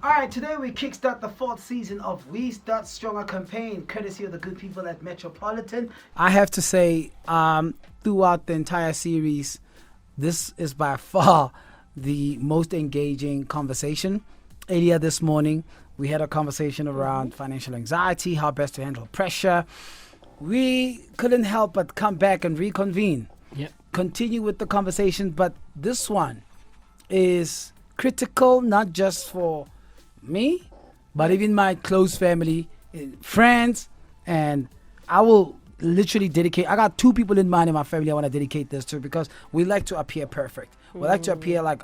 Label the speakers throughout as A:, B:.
A: Alright, today we kickstart the 4th season of We Start Stronger campaign, courtesy of the good people at Metropolitan. I have to say, throughout the entire series, this is by far the most engaging conversation. Earlier this morning, we had a conversation around financial anxiety, how best to handle pressure. We couldn't help but come back and reconvene.
B: Yep.
A: Continue with the conversation, but this one is critical, not just for me, but even my close family, friends, and I will literally dedicate. I got 2 people in mind in my family I want to dedicate this to, because we like to appear perfect. We like to appear like,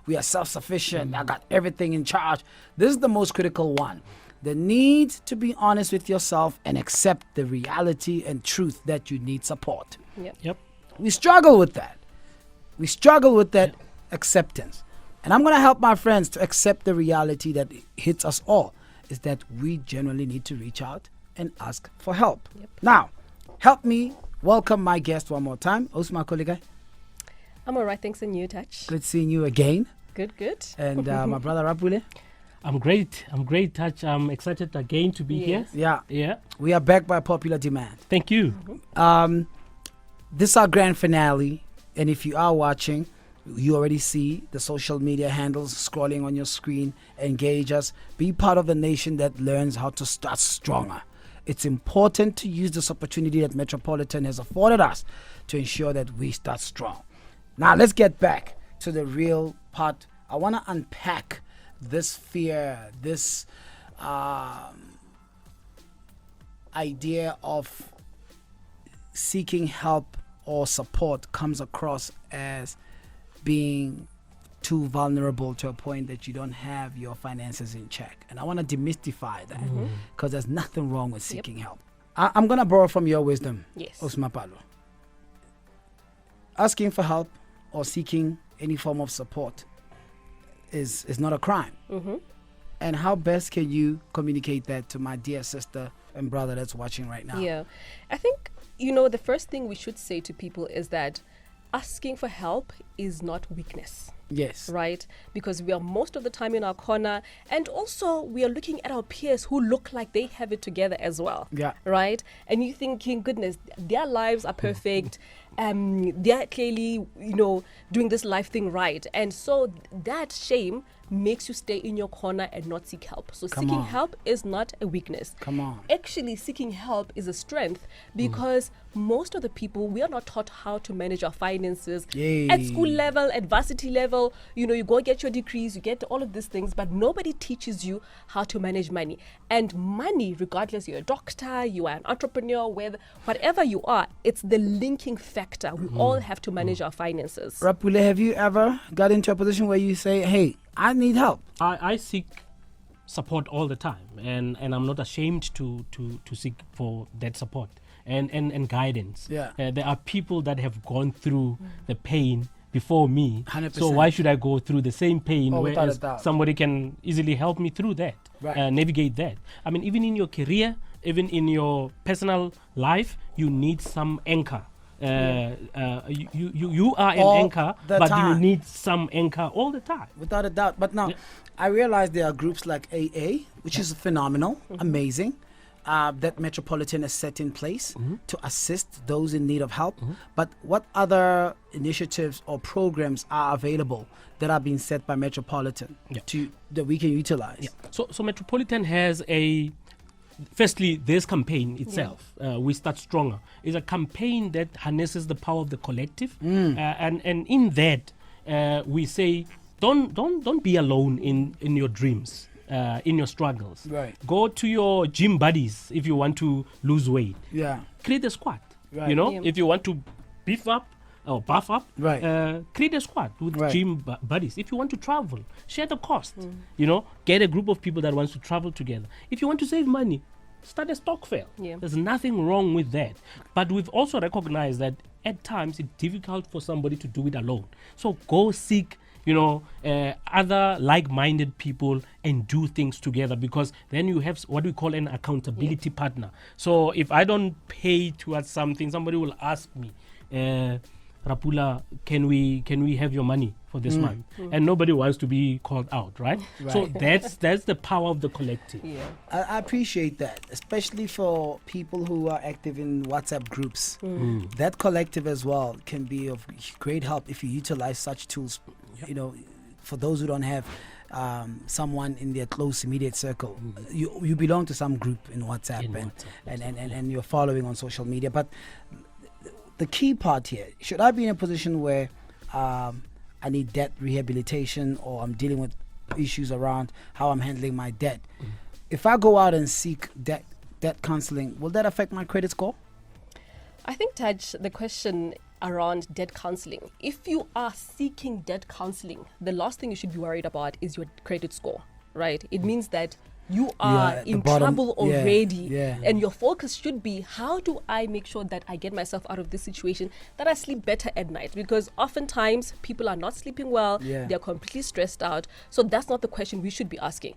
A: we are self-sufficient. I got everything in charge. This is the most critical one. The need to be honest with yourself and accept the reality and truth that you need support.
B: Yep.
A: We struggle with that. We struggle with that acceptance. And I'm going to help my friends to accept the reality that hits us all, is that we generally need to reach out and ask for help.
C: Yep.
A: Now, help me welcome my guest one more time. Osma Koligai.
C: I'm all right, thanks, and you, Touch.
A: Good seeing you again.
C: Good.
A: And my brother Rapule.
B: I'm great, Touch. I'm excited again to be here.
A: Yeah. We are back by popular demand.
B: Thank you.
A: This is our grand finale. And if you are watching, you already see the social media handles scrolling on your screen. Engage us. Be part of the nation that learns how to start stronger. It's important to use this opportunity that Metropolitan has afforded us to ensure that we start strong. Now, let's get back to the real part. I want to unpack this fear, this idea of seeking help or support comes across as being too vulnerable to a point that you don't have your finances in check. And I want to demystify that, because there's nothing wrong with seeking help. I'm going to borrow from your wisdom,
C: Yes.
A: Mapalo. Asking for help or seeking any form of support is not a crime. And how best can you communicate that to my dear sister and brother that's watching right now?
C: Yeah. I think, the first thing we should say to people is that asking for help is not weakness.
A: Yes.
C: Right? Because we are most of the time in our corner, and also we are looking at our peers who look like they have it together as well.
A: Yeah.
C: Right? And you're thinking, goodness, their lives are perfect. They're clearly, doing this life thing right. And so that shame makes you stay in your corner and not seek help. So
A: Come
C: seeking
A: on.
C: help is not a weakness.
A: Come on.
C: Actually, seeking help is a strength, because most of the people, we are not taught how to manage our finances at school level, at varsity level. You go get your degrees, you get all of these things, but nobody teaches you how to manage money. And money, regardless, you're a doctor, you are an entrepreneur, whatever you are, it's the linking factor. We all have to manage our finances.
A: Rapule, have you ever got into a position where you say, hey, I need help?
B: I seek support all the time, and I'm not ashamed to seek for that support and guidance.
A: Yeah.
B: There are people that have gone through the pain before me,
A: 100%.
B: so why should I go through the same pain,
A: without a
B: whereas
A: doubt.
B: somebody can easily help me through that,
A: Right.
B: navigate that. I mean, even in your career, even in your personal life, you need some anchor. You are an
A: All
B: anchor,
A: the
B: but
A: time.
B: you need some anchor all the time.
A: Without a doubt. But now, I realize there are groups like AA, which is phenomenal, amazing, that Metropolitan has set in place to assist those in need of help. But what other initiatives or programs are available that are being set by Metropolitan that we can utilize?
B: So Metropolitan has firstly, this campaign itself, We Start Stronger, is a campaign that harnesses the power of the collective. And in that, we say, don't be alone in your dreams, in your struggles.
A: Right.
B: Go to your gym buddies if you want to lose weight.
A: Yeah.
B: Create a squad.
A: Right.
B: If you want to beef up or buff up,
A: Right.
B: create a squad with
A: Right.
B: gym buddies. If you want to travel, share the cost. Get a group of people that wants to travel together. If you want to save money, start a stock fair.
C: Yeah.
B: There's nothing wrong with that. But we've also recognized that at times it's difficult for somebody to do it alone. So go seek other like-minded people and do things together, because then you have what we call an accountability partner. So if I don't pay towards something, somebody will ask me, Rapula, can we have your money for this month? And nobody wants to be called out, right? So that's the power of the collective.
C: Yeah.
A: I appreciate that, especially for people who are active in WhatsApp groups. That collective as well can be of great help if you utilize such tools. You know, for those who don't have someone in their close immediate circle, you belong to some group in WhatsApp, and you're following on social media. But the key part here, should I be in a position where I need debt rehabilitation, or I'm dealing with issues around how I'm handling my debt, if I go out and seek debt counseling, will that affect my credit score?
C: I think, Taj, the question around debt counseling, if you are seeking debt counseling, the last thing you should be worried about is your credit score, right? It means that you are
A: at the
C: in
A: bottom.
C: trouble already,
A: Yeah.
C: and your focus should be, how do I make sure that I get myself out of this situation, that I sleep better at night? Because oftentimes people are not sleeping well, they're completely stressed out. So that's not the question we should be asking.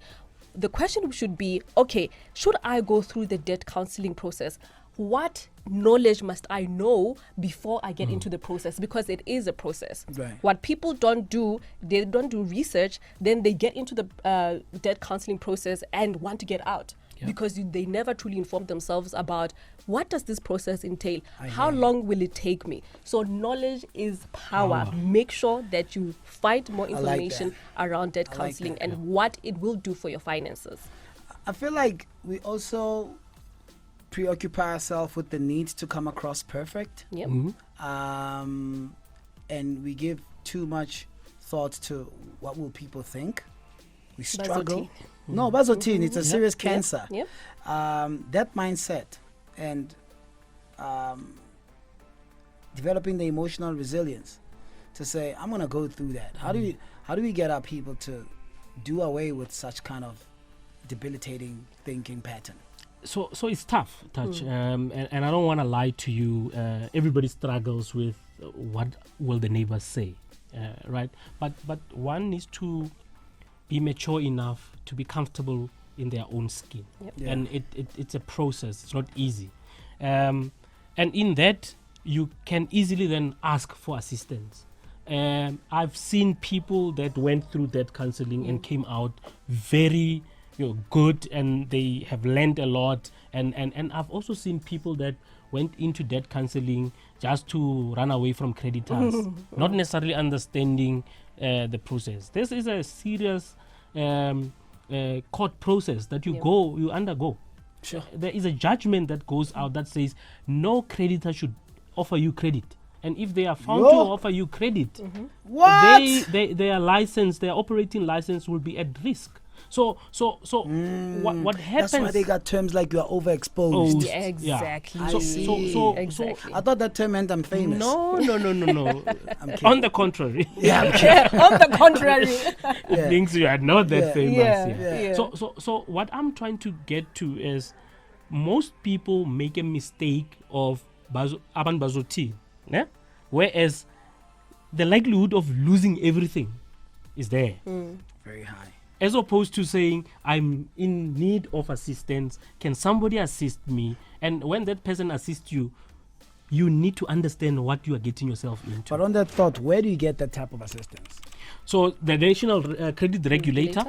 C: The question should be, okay, should I go through the debt counseling process? What knowledge must I know before I get into the process? Because it is a process.
A: Right.
C: What people don't do, they don't do research, then they get into the debt counseling process and want to get out. Because they never truly inform themselves about, what does this process entail? How long will it take me? So knowledge is power. Make sure that you find more information around debt counseling and what it will do for your finances.
A: I feel like we also preoccupy ourselves with the need to come across perfect.
C: Yep.
A: And we give too much thought to what will people think. We struggle. No, bazotin, it's a serious cancer.
C: Yep.
A: That mindset and developing the emotional resilience to say, I'm gonna go through that. How do we get our people to do away with such kind of debilitating thinking pattern?
B: So it's tough, Touch, and I don't want to lie to you. Everybody struggles with what will the neighbors say, right? But one needs to be mature enough to be comfortable in their own skin, and it's a process. It's not easy, and in that you can easily then ask for assistance. I've seen people that went through that counseling and came out very good, and they have learned a lot, and I've also seen people that went into debt counseling just to run away from creditors, not necessarily understanding the process. This is a serious court process that you undergo.
A: Sure.
B: There is a judgment that goes out that says no creditor should offer you credit, and if they are found to offer you credit, their license, their operating license will be at risk. So what happens?
A: That's why they got terms like you are overexposed.
C: Yeah, exactly.
B: So
A: I thought that term meant I'm famous.
B: No.
A: I'm kidding.
B: On the contrary,
C: On the contrary.
B: it means you are not that famous.
C: Yeah.
B: So what I'm trying to get to is, most people make a mistake of aban bazoti, whereas the likelihood of losing everything is there.
A: Very high.
B: As opposed to saying, I'm in need of assistance, can somebody assist me? And when that person assists you, you need to understand what you are getting yourself into.
A: But on that thought, where do you get that type of assistance?
B: So the National Credit Regulator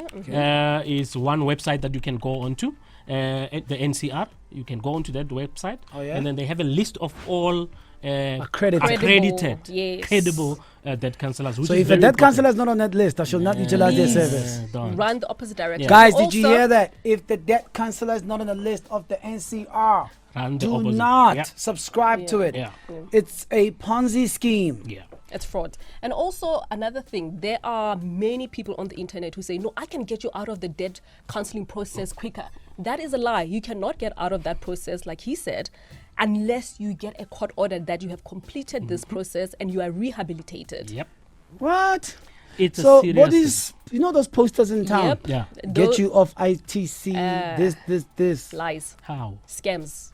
B: is one website that you can go onto, at the NCR. You can go onto that website, and then they have a list of all accredited, credible debt counselors.
A: So if a debt counselor is not on that list, I shall not utilize their service.
C: Run the opposite direction.
A: Guys, did you hear that? If the debt counselor is not on the list of the NCR, do not subscribe to it. It's a Ponzi scheme.
C: It's fraud. And also another thing, there are many people on the internet who say, no, I can get you out of the debt counseling process quicker. That is a lie. You cannot get out of that process, like he said, unless you get a court order that you have completed this process and you are rehabilitated.
A: What?
B: It's
A: so
B: a serious
A: what is, those posters in town? Get you off ITC, this.
C: Lies.
B: How?
C: Scams.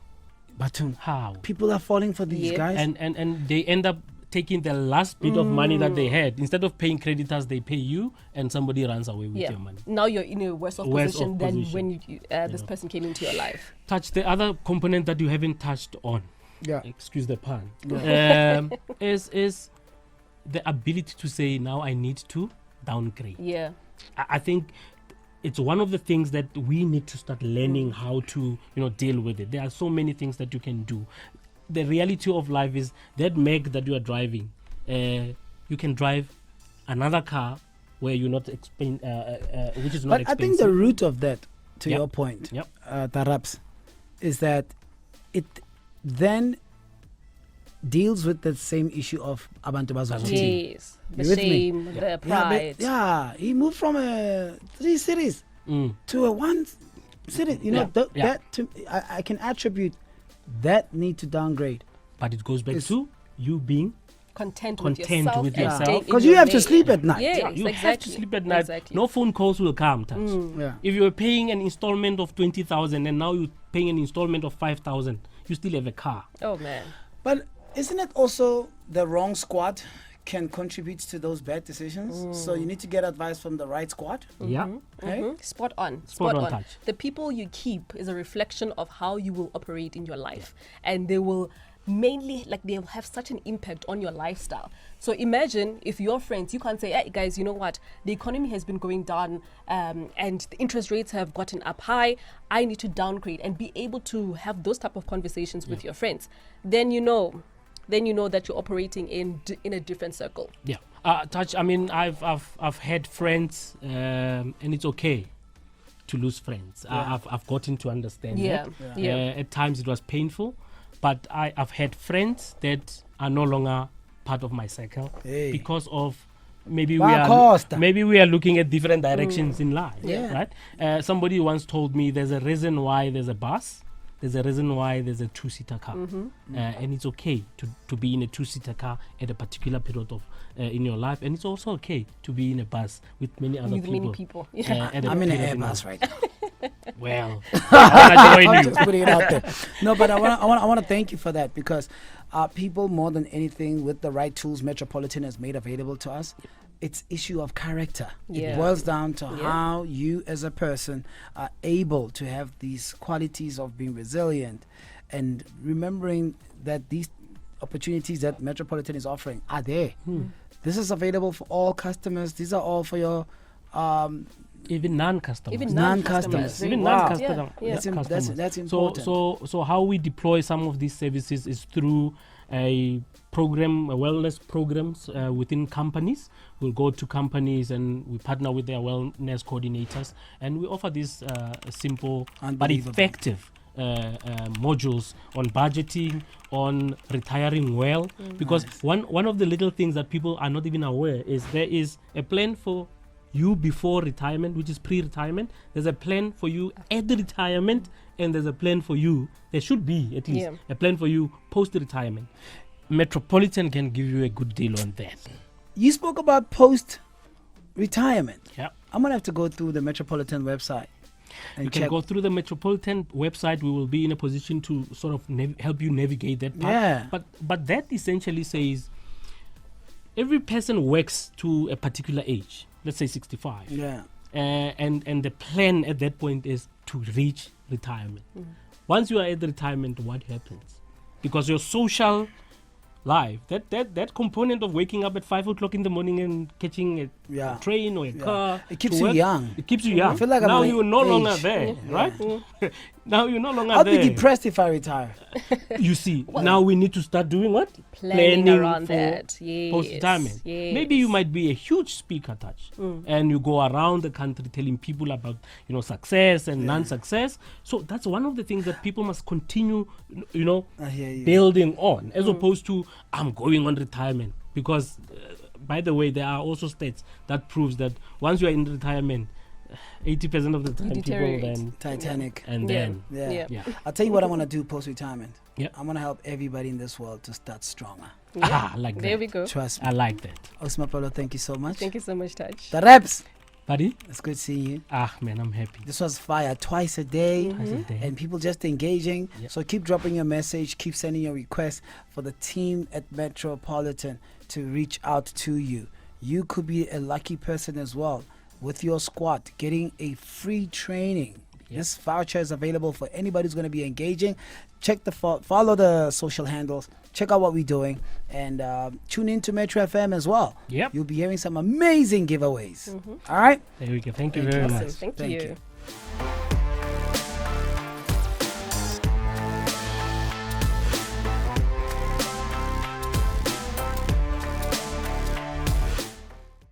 A: But
B: how?
A: People are falling for these guys.
B: And they end up taking the last bit of money that they had. Instead of paying creditors, they pay you, and somebody runs away with your money.
C: Now you're in a worse off position than when this person came into your life.
B: Touch the other component that you haven't touched on. Excuse the pun. Is the ability to say, now I need to downgrade.
C: Yeah.
B: I think it's one of the things that we need to start learning how to, deal with it. There are so many things that you can do. The reality of life is that Meg that you are driving, you can drive another car where you're not which is not
A: But
B: expensive.
A: I think the root of that, to
B: Yep.
A: your point,
B: Yep.
A: Taraps, is that it then deals with the same issue of abantu bazokuthini.
C: Yes. The
A: You with me?
C: shame, the
A: Yeah,
C: pride.
A: he moved from 3 cities to a 1 city.
B: Yeah, yeah.
A: That I can attribute that need to downgrade.
B: But it goes back
A: It's-
B: to you being
C: Content
B: Content
C: with yourself.
B: with
C: and
B: yourself.
C: staying in
A: Because you
C: your
A: have to
C: lane.
A: sleep at night.
C: Yes,
B: you
C: exactly.
B: have to sleep at night.
C: Exactly.
B: No phone calls will come, Touch.
A: Yeah.
B: If you're paying an installment of 20,000 and now you're paying an installment of 5,000, you still have a car.
C: Oh man.
A: But isn't it also the wrong squad can contribute to those bad decisions? So you need to get advice from the right squad.
B: Yeah.
A: Okay?
C: Spot on.
B: Spot on, Touch.
C: The people you keep is a reflection of how you will operate in your life, and they will mainly they will have such an impact on your lifestyle. So imagine if your friends, you can't say, hey guys, you know what, the economy has been going down and the interest rates have gotten up high, I need to downgrade, and be able to have those type of conversations with your friends. Then you know that you're operating in a different circle.
B: Yeah. Touch, I mean, I've had friends, and it's okay to lose friends. I've gotten to understand that. At times it was painful, but I've had friends that are no longer part of my circle because of maybe we are looking at different directions in life. Right? Somebody once told me there's a reason why there's a bus. There's a reason why there's a 2-seater car, and it's okay to be in a 2-seater car at a particular period of in your life, and it's also okay to be in a bus with many other people. At a
A: I'm in an
B: period
A: Airbus right now.
B: Well, I join
A: I'm
B: you.
A: just putting it out there. No, but I want to thank you for that, because people, more than anything, with the right tools Metropolitan has made available to us, it's issue of character. It boils down to how you as a person are able to have these qualities of being resilient and remembering that these opportunities that Metropolitan is offering are there. This is available for all customers. These are all for your
B: Even non-customers.
C: Even
A: non-customers.
B: Even
A: Wow.
B: non-customers.
A: That's important.
B: So how we deploy some of these services is through a wellness programs within companies. We'll go to companies and we partner with their wellness coordinators, and we offer these simple but effective modules on budgeting, on retiring well, because one of the little things that people are not even aware is there is a plan for you before retirement, which is pre-retirement. There's a plan for you at the retirement, and there's a plan for you, there should be at least a plan for you post-retirement. Metropolitan can give you a good deal on that.
A: You spoke about post-retirement.
B: Yeah.
A: I'm going to have to go through the Metropolitan website. And
B: You can go through the Metropolitan website. We will be in a position to sort of help you navigate that part.
A: Yeah.
B: But that essentially says every person works to a particular age, let's say 65.
A: Yeah.
B: And the plan at that point is to reach retirement. Once you are at the retirement, what happens? Because your social life, that component of waking up at 5 o'clock in the morning and catching a train or a car,
A: It keeps
B: to
A: you
B: work,
A: young.
B: It keeps you young.
A: I feel like
B: now
A: I'm
B: you're no
A: age.
B: longer there, right? Now you're no longer
A: I'll
B: there.
A: be depressed if I retire.
B: You see, now we need to start doing what?
C: Planning around
B: for
C: that. Yes.
B: post-retirement.
C: Yes.
B: Maybe you might be a huge speaker, Touch, and you go around the country telling people about success and non-success. So that's one of the things that people must continue,
A: I hear you.
B: building on, as opposed to I'm going on retirement. Because, by the way, there are also stats that proves that once you are in retirement, 80% of the time people
C: deteriorate.
B: then
A: Titanic.
B: and then
A: Yeah.
B: yeah.
A: I'll tell you what I want to do post-retirement.
B: Yeah.
A: I'm going to help everybody in this world to start stronger.
B: I like that.
C: There we go.
A: Trust me.
B: I like that.
A: Mapalo, thank you so much.
C: Thank you so much, Touch.
A: The reps.
B: Buddy?
A: It's good seeing you.
B: Man, I'm happy.
A: This was fire twice a day.
B: Twice a day.
A: And people just engaging.
B: Yep.
A: So keep dropping your message, keep sending your requests for the team at Metropolitan to reach out to you. You could be a lucky person as well with your squad getting a free training This voucher is available for anybody who's going to be engaging. Check the follow the social handles. Check out what we're doing, and tune in to Metro FM as well.
B: Yep.
A: You'll be hearing some amazing giveaways. All right.
B: There we go. Thank you
A: Thank
B: very
A: you.
B: much.
C: Awesome. Thank you.